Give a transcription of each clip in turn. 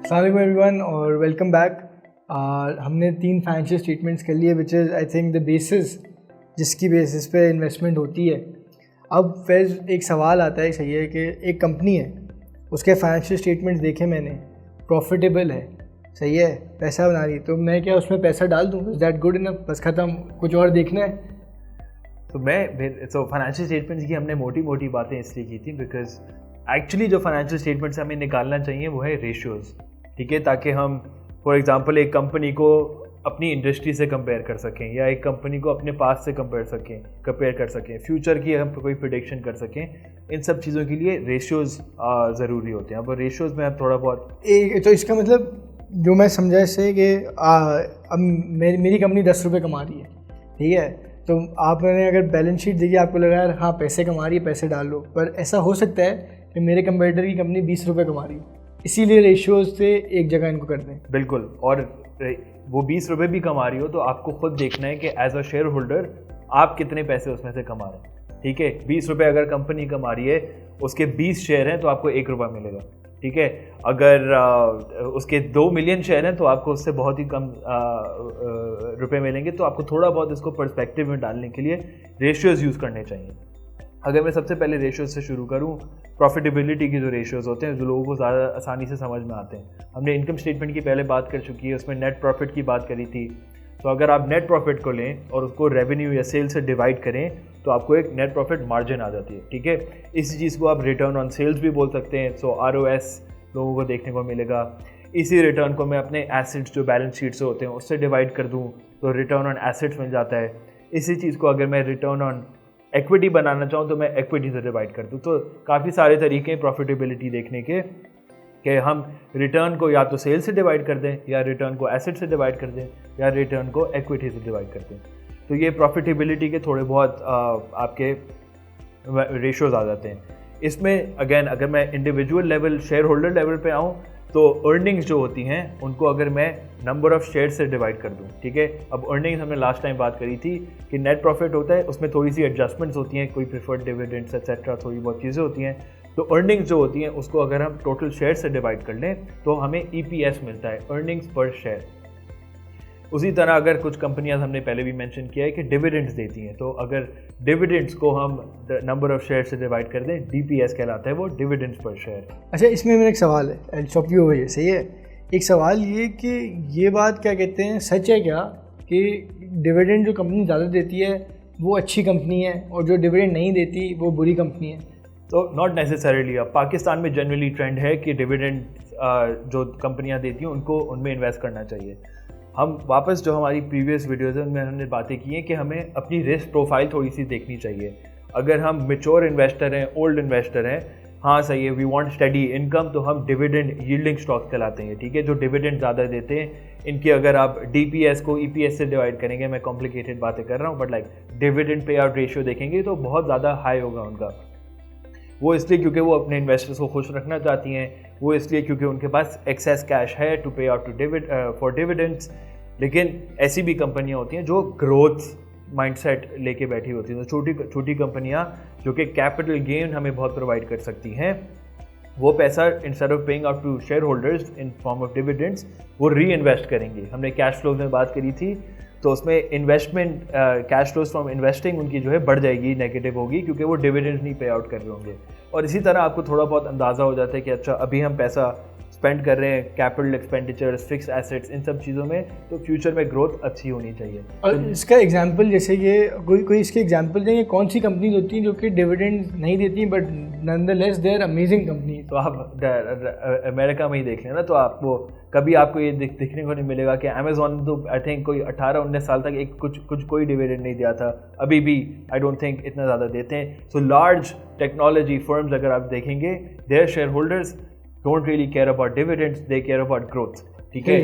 अस्सलाम एवरीवन और welcome back. हमने 3 फाइनेंशियल स्टेटमेंट्स कर लिए which is I think the basis जिसकी बेसिस पे इन्वेस्टमेंट होती है। अब फिर एक सवाल आता है, सही है कि एक कंपनी है, उसके फाइनेंशियल स्टेटमेंट्स देखे मैंने, प्रॉफिटेबल है, सही है, पैसा बना रही है, तो मैं क्या उसमें पैसा डाल दूँ? Is that good enough? बस ख़त्म, कुछ और देखना है? तो फाइनेंशियल स्टेटमेंट्स की हमने मोटी मोटी बातें इसलिए की थी बिकॉज एक्चुअली जो फाइनेंशियल स्टेटमेंट्स हमें निकालना चाहिए वो है रेशियोज़, ठीक है, ताकि हम फॉर एग्जांपल एक कंपनी को अपनी इंडस्ट्री से कंपेयर कर सकें या एक कंपनी को अपने पास से कंपेयर कर सकें, फ्यूचर की हम कोई प्रेडिक्शन कर सकें। इन सब चीज़ों के लिए रेशियोज़ ज़रूरी होते हैं। अब रेशियोज़ में अब थोड़ा बहुत तो इसका मतलब जो मैं समझा इससे कि अब मेरी कंपनी 10 रुपये कमा रही है, ठीक है, तो आपने अगर बैलेंस शीट देखी, आपको लगा यार हाँ पैसे कमा रही है, पैसे डाल लो, पर ऐसा हो सकता है कि मेरे कंपेटिटर की कंपनी 20 रुपये कमा रही है, इसीलिए रेशियोज से एक जगह इनको कर दें। बिल्कुल, और वो 20 रुपये भी कमा रही हो तो आपको खुद देखना है कि एज अ शेयर होल्डर आप कितने पैसे उसमें से कमा रहे हैं, ठीक है। 20 रुपये अगर कंपनी कमा रही है, उसके 20 शेयर हैं तो आपको 1 रुपया मिलेगा, ठीक है। अगर उसके 2 मिलियन शेयर हैं तो आपको उससे बहुत ही कम रुपए मिलेंगे। तो आपको थोड़ा बहुत इसको पर्सपेक्टिव में डालने के लिए रेशियोज़ यूज़ करने चाहिए। अगर मैं सबसे पहले रेशियोज़ से शुरू करूं, प्रॉफिटेबिलिटी की जो रेशियोज़ होते हैं जो लोगों को ज़्यादा आसानी से समझ में आते हैं, हमने इनकम स्टेटमेंट की पहले बात कर चुकी है, उसमें नेट प्रॉफिट की बात करी थी। तो अगर आप नेट प्रॉफिट को लें और उसको रेवेन्यू या सेल से डिवाइड करें तो आपको एक नेट प्रॉफिट मार्जिन आ जाती है, ठीक है। इसी चीज़ को आप रिटर्न ऑन सेल्स भी बोल सकते हैं। सो ROS लोगों को देखने को मिलेगा। इसी रिटर्न को मैं अपने एसेट्स जो बैलेंस शीट से होते हैं उससे डिवाइड कर दूं तो रिटर्न ऑन एसेट्स मिल जाता है। इसी चीज़ को अगर मैं रिटर्न ऑन इक्विटी बनाना चाहूँ तो मैं इक्विटी से डिवाइड कर दूँ। तो काफ़ी सारे तरीके हैं प्रॉफिटेबिलिटी देखने के कि हम रिटर्न को या तो सेल से डिवाइड कर दें, या रिटर्न को एसेट से डिवाइड कर दें, या रिटर्न को इक्विटी से डिवाइड कर दें। तो ये प्रॉफिटेबिलिटी के थोड़े बहुत आपके रेशियोज़ आ जाते हैं। इसमें अगेन अगर मैं individual level, share holder level पे आऊँ तो अर्निंग्स जो होती हैं उनको अगर मैं नंबर ऑफ़ शेयर से डिवाइड कर दूं, ठीक है। अब अर्निंग्स हमने लास्ट टाइम बात करी थी कि नेट प्रॉफिट होता है, उसमें थोड़ी सी एडजस्टमेंट्स होती हैं, कोई प्रिफर्ड डिविडेंड्स एक्सेट्रा, थोड़ी बहुत चीज़ें होती हैं। तो अर्निंग्स जो होती हैं उसको अगर हम टोटल शेयर से डिवाइड कर लें तो हमें EPS मिलता है, अर्निंग्स पर शेयर। उसी तरह अगर कुछ कंपनियां हमने पहले भी मेंशन किया है कि डिविडेंड्स देती हैं, तो अगर डिविडेंड्स को हम नंबर ऑफ शेयर से डिवाइड कर दें, DPS कहलाता है वो, डिविडेंड्स पर शेयर। अच्छा, इसमें मेरा एक सवाल है, चॉप यू हो गई है, सही है। एक सवाल ये कि ये बात क्या कहते हैं, सच है क्या कि डिविडेंड जो कंपनी ज़्यादा देती है वो अच्छी कंपनी है और जो डिविडेंड नहीं देती वो बुरी कंपनी है? तो नॉट नेसेसरीली। अब पाकिस्तान में जनरली ट्रेंड है कि डिविडेंड जो कंपनियां देती हैं उनको उनमें इन्वेस्ट करना चाहिए। हम वापस जो हमारी प्रीवियस वीडियोज़ में हमने बातें की हैं कि हमें अपनी रिस्क प्रोफाइल थोड़ी सी देखनी चाहिए। अगर हम मैच्योर इन्वेस्टर हैं, ओल्ड इन्वेस्टर हैं, हाँ सही है, वी वांट स्टडी इनकम, तो हम डिविडेंड यील्डिंग स्टॉक कहलाते हैं, ठीक है, जो डिविडेंड ज़्यादा देते हैं। इनके अगर आप DPS को EPS से डिवाइड करेंगे, मैं कॉम्प्लिकेटेड बातें कर रहा हूँ, but like dividend pay out ratio देखेंगे तो बहुत ज़्यादा हाई होगा उनका। वो इसलिए क्योंकि वो अपने इन्वेस्टर्स को खुश रखना चाहती हैं, वो इसलिए क्योंकि उनके पास एक्सेस कैश है टू पे आउट फॉर डिविडेंड्स। लेकिन ऐसी भी कंपनियां होती हैं जो ग्रोथ माइंडसेट लेके बैठी होती हैं। तो छोटी कंपनियां जो कि कैपिटल गेन हमें बहुत प्रोवाइड कर सकती हैं, वो पैसा instead of paying out to share holders in form of dividends वो री इन्वेस्ट करेंगे। हमने कैश फ्लोज में बात करी थी, तो उसमें investment cash flows from investing उनकी जो है बढ़ जाएगी, नेगेटिव होगी, क्योंकि वो डिविडेंड्स नहीं पे आउट कर रहे होंगे। और इसी तरह आपको थोड़ा बहुत अंदाज़ा हो जाता है कि अच्छा अभी हम पैसा स्पेंड कर रहे हैं कैपिटल एक्सपेंडिचर्स, फिक्स एसेट्स, इन सब चीज़ों में, तो फ्यूचर में ग्रोथ अच्छी होनी चाहिए। और इसका एग्जांपल जैसे ये कोई इसके एग्जांपल देंगे, कौन सी कंपनी होती हैं जो कि डिविडेंड नहीं देती but nonetheless they are amazing company? तो आप अमेरिका में ही देख लेना, तो आपको कभी आपको ये दिखने को नहीं मिलेगा कि अमेजॉन तो आई थिंक कोई 18-19 साल तक एक कुछ कोई डिविडेंड नहीं दिया था, अभी भी आई डोंट थिंक इतना ज़्यादा देते हैं। सो लार्ज टेक्नोलॉजी फर्म्स अगर आप देखेंगे, their share holders don't really care about dividends, they care about growth, ठीक है।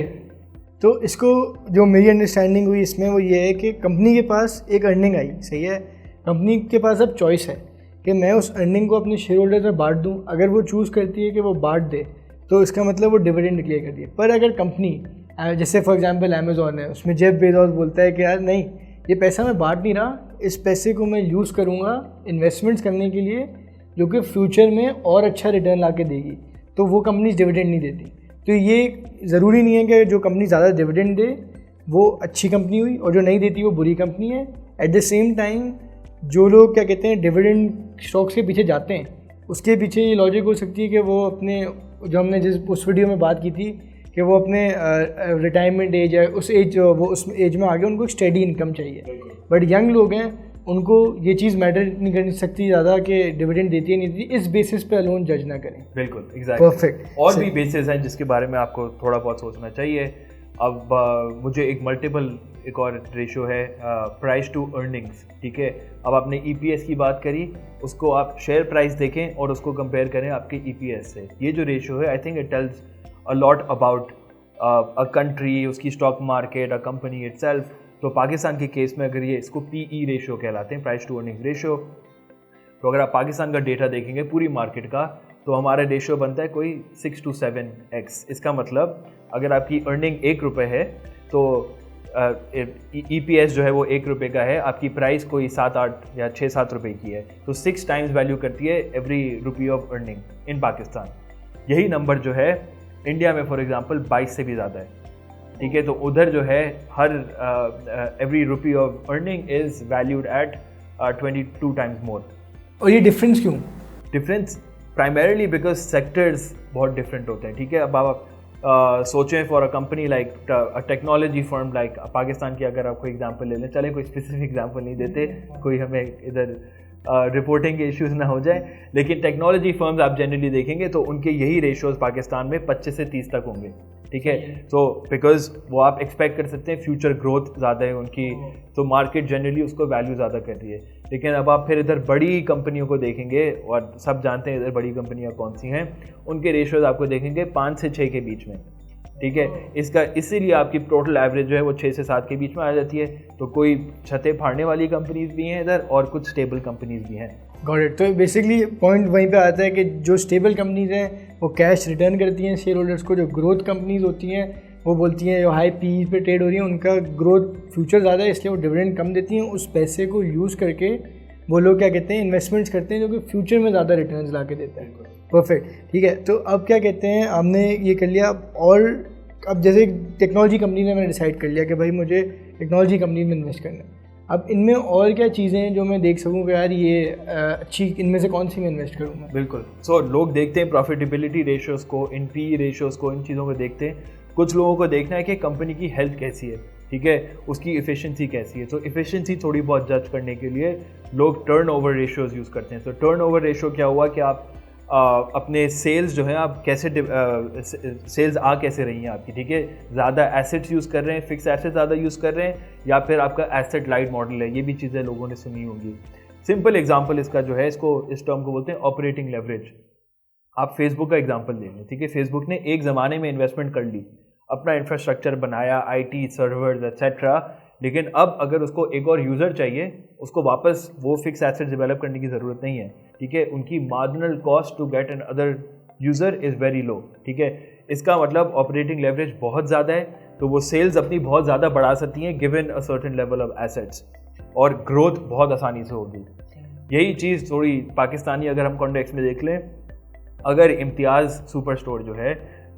तो इसको जो मेरी अंडरस्टैंडिंग हुई इसमें वो ये है कि कंपनी के पास एक अर्निंग आई, सही है, कंपनी के पास अब चॉइस है कि मैं उस अर्निंग को अपने शेयर होल्डर में बांट दूं। अगर वो चूज़ करती है कि वो बांट दे तो इसका मतलब वो डिविडेंड डिक्लेयर कर दिए। पर अगर कंपनी जैसे फॉर एग्जांपल अमेजॉन है, उसमें जेफ बेजोस बोलता है कि यार नहीं, ये पैसा मैं बांट नहीं रहा, इस पैसे को मैं यूज़ करूँगा इन्वेस्टमेंट्स करने के लिए जो कि फ्यूचर में और अच्छा रिटर्न ला के देगी, तो वो कंपनीज डिविडेंड नहीं देती। तो ये ज़रूरी नहीं है कि जो कंपनी ज़्यादा डिविडेंड दे वो अच्छी कंपनी हुई और जो नहीं देती वो बुरी कंपनी है। एट द सेम टाइम जो लोग क्या कहते हैं डिविडेंड स्टॉक्स के पीछे जाते हैं, उसके पीछे ये लॉजिक हो सकती है कि वो अपने, जो हमने जिस उस वीडियो में बात की थी कि वो अपने रिटायरमेंट एज है उस एज, वो उस एज में आगे उनको स्टेडी इनकम चाहिए। बट यंग लोग हैं, उनको ये चीज़ मैटर नहीं कर सकती ज़्यादा कि डिविडेंड देती है नहीं देती, इस बेसिस पे अलोन जज ना करें। बिल्कुल, एग्जैक्टली, परफेक्ट। और भी बेसिस हैं जिसके बारे में आपको थोड़ा बहुत सोचना चाहिए। अब मुझे एक और रेशो है प्राइस टू अर्निंग्स, ठीक है। अब आपने EPS की बात करी, उसको आप शेयर प्राइस देखें और उसको कंपेयर करें आपके EPS से। ये जो रेशो है, I think it tells a lot about a country, उसकी stock market, a company itself. तो पाकिस्तान के केस में अगर ये इसको PE रेशो कहलाते हैं, प्राइस टू अर्निंग्स रेशो, तो अगर आप पाकिस्तान का डेटा देखेंगे पूरी मार्केट का, तो हमारा रेशो बनता है कोई 6 to 7x। इसका मतलब अगर आपकी अर्निंग ₹1 है तो EPS जो है वो ₹1 का है, आपकी प्राइस कोई 7-8 या 6-7 रुपए की है, तो 6 टाइम्स वैल्यू करती है every rupee of earning in Pakistan. यही नंबर जो है इंडिया में फॉर एग्जांपल 22 से भी ज़्यादा है, ठीक है। तो उधर जो है हर every rupee of earning is valued at 22 times more. और ये डिफरेंस क्यों? डिफरेंस प्राइमरीली बिकॉज सेक्टर्स बहुत डिफरेंट होते हैं, ठीक है। अब आप सोचें for a company like a technology firm like Pakistan की अगर आपको एग्जांपल ले लें, चले कोई स्पेसिफिक एग्जांपल नहीं देते, कोई हमें इधर रिपोर्टिंग के इश्यूज ना हो जाए, लेकिन टेक्नोलॉजी फर्म्स आप जनरली देखेंगे तो उनके यही रेशोज़ पाकिस्तान में 25 से 30 तक होंगे, ठीक है। तो बिकॉज वो आप एक्सपेक्ट कर सकते हैं फ्यूचर ग्रोथ ज़्यादा है उनकी, तो मार्केट जनरली उसको वैल्यू ज़्यादा कर रही है। लेकिन अब आप फिर इधर बड़ी कंपनियों को देखेंगे, और सब जानते हैं इधर बड़ी कंपनियां कौन सी हैं, उनके रेशोज़ आपको देखेंगे 5 से 6 के बीच में, ठीक है। इसका इसीलिए आपकी टोटल एवरेज जो है वो 6 से 7 के बीच में आ जाती है। तो कोई छतें फाड़ने वाली कंपनीज भी हैं इधर और कुछ स्टेबल कंपनीज भी हैं। Got it. तो बेसिकली पॉइंट वहीं पे आता है कि जो स्टेबल कंपनीज हैं वो कैश रिटर्न करती हैं शेयर होल्डर्स को, जो ग्रोथ कंपनीज होती हैं वो बोलती हैं जो हाई PE पे ट्रेड हो रही हैं उनका ग्रोथ फ्यूचर ज़्यादा है इसलिए वो डिविडेंड कम देती हैं। उस पैसे को यूज़ करके वो लोग क्या कहते हैं इन्वेस्टमेंट्स करते हैं जो कि फ्यूचर में ज़्यादा रिटर्न्स ला के देते हैं। परफेक्ट, ठीक है। तो अब क्या कहते हैं, हमने ये कर लिया, और अब जैसे टेक्नोलॉजी कंपनी ने मैंने डिसाइड कर लिया कि भाई मुझे टेक्नोलॉजी कंपनी में इन्वेस्ट करना है। अब इनमें और क्या चीज़ें हैं जो मैं देख सकूँ कि यार ये अच्छी, इनमें से कौन सी मैं इन्वेस्ट करूँ मैं? बिल्कुल। सो लोग देखते हैं प्रॉफिटेबिलिटी रेशियोज़ को, इन PE रेशियोज़ को, इन चीज़ों को देखते हैं। कुछ लोगों को देखना है कि कंपनी की हेल्थ कैसी है, ठीक है, उसकी एफिशिएंसी कैसी है। तो एफिशिएंसी थोड़ी बहुत जज करने के लिए लोग टर्नओवर रेशियोज़ यूज़ करते हैं। तो टर्नओवर रेशियो क्या हुआ कि आप अपने सेल्स जो है आप कैसे सेल्स कैसे रही हैं आपकी, ठीक है, ज़्यादा एसेट्स यूज़ कर रहे हैं, फिक्स एसेट ज़्यादा यूज़ कर रहे हैं, या फिर आपका एसेट लाइट मॉडल है। ये भी चीज़ें लोगों ने सुनी होंगी। सिंपल एग्जांपल इसका जो है, इस टर्म को बोलते हैं ऑपरेटिंग लेवरेज। आप फेसबुक का एग्जांपल ले लें, ठीक है। फेसबुक ने एक ज़माने में इन्वेस्टमेंट कर ली, अपना इंफ्रास्ट्रक्चर बनाया, IT सर्वर्स एट्सेट्रा, लेकिन अब अगर उसको एक और यूज़र चाहिए, उसको वापस वो फिक्स एसेट डेवलप करने की ज़रूरत नहीं है, ठीक है। उनकी marginal cost to get another user is very low, ठीक है। इसका मतलब ऑपरेटिंग लेवरेज बहुत ज़्यादा है, तो वो सेल्स अपनी बहुत ज़्यादा बढ़ा सकती हैं given a certain level of assets, और ग्रोथ बहुत आसानी से होगी। यही चीज़ थोड़ी पाकिस्तानी अगर हम कॉन्टेक्स्ट में देख लें, अगर इम्तियाज़ सुपर स्टोर जो है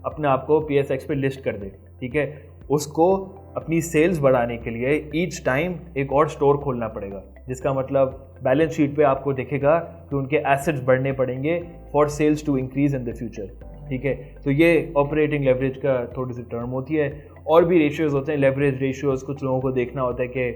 अपने आप को PSX पे लिस्ट कर दे, ठीक है, उसको अपनी सेल्स बढ़ाने के लिए ईच टाइम एक और स्टोर खोलना पड़ेगा, जिसका मतलब बैलेंस शीट पे आपको दिखेगा कि उनके एसेट्स बढ़ने पड़ेंगे for sales to increase in the future, ठीक है। तो ये ऑपरेटिंग लेवरेज का थोड़ी सी टर्म होती है। और भी रेशियोज़ होते हैं, लेवरेज रेशियोज़। कुछ लोगों को देखना होता है कि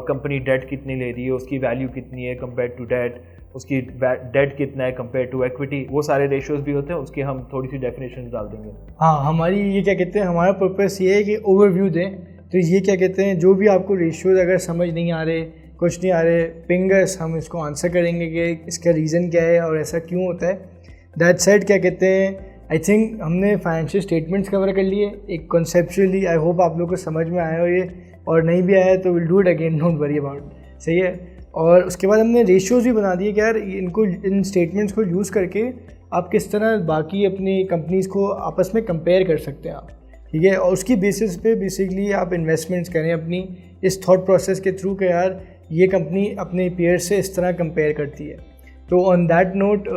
कंपनी डेट कितनी ले रही है, उसकी वैल्यू कितनी है कंपेयर टू डेट, उसकी डेट कितना है कंपेयर टू इक्विटी, वो सारे रेशियोज़ भी होते हैं। उसकी हम थोड़ी सी डेफिनेशन डाल देंगे। हाँ, हमारी ये क्या कहते हैं, हमारा पर्पस ये है कि ओवरव्यू दें। तो ये क्या कहते हैं, जो भी आपको रेशियोज़ अगर समझ नहीं आ रहे, कुछ नहीं आ रहे, पिंगस हम इसको आंसर करेंगे कि इसका रीज़न क्या है और ऐसा क्यों होता है। दैट सेड क्या कहते हैं, आई थिंक हमने फाइनेंशियल स्टेटमेंट्स कवर कर लिए एक कॉन्सेप्चुअली। आई होप आप लोग को समझ में आया हो ये, और नहीं भी आया तो will do it again, don't worry about, सही है। और उसके बाद हमने रेशियोज़ भी बना दिए कि यार इनको, इन स्टेटमेंट्स को यूज़ करके आप किस तरह बाकी अपनी कंपनीज़ को आपस में कंपेयर कर सकते हैं आप, ठीक है। और उसकी बेसिस पे बेसिकली आप इन्वेस्टमेंट्स करें अपनी इस थॉट प्रोसेस के थ्रू कि यार ये कंपनी अपने पीयर से इस तरह कंपेयर करती है, तो ऑन दैट नोट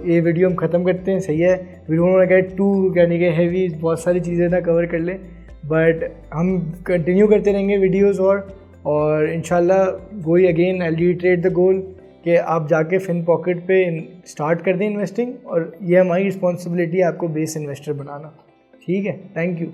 ये वीडियो हम ख़त्म करते हैं, सही है। We don't want to get to यानी कि हैवी, बहुत सारी चीज़ें ना कवर कर लें, बट हम कंटिन्यू करते रहेंगे वीडियोस और इंशाल्लाह वही again I retreat the goal कि आप जाके फिन पॉकेट पे स्टार्ट कर दें इन्वेस्टिंग, और ये हमारी रिस्पॉन्सिबिलिटी है आपको बेस इन्वेस्टर बनाना। ठीक है, थैंक यू।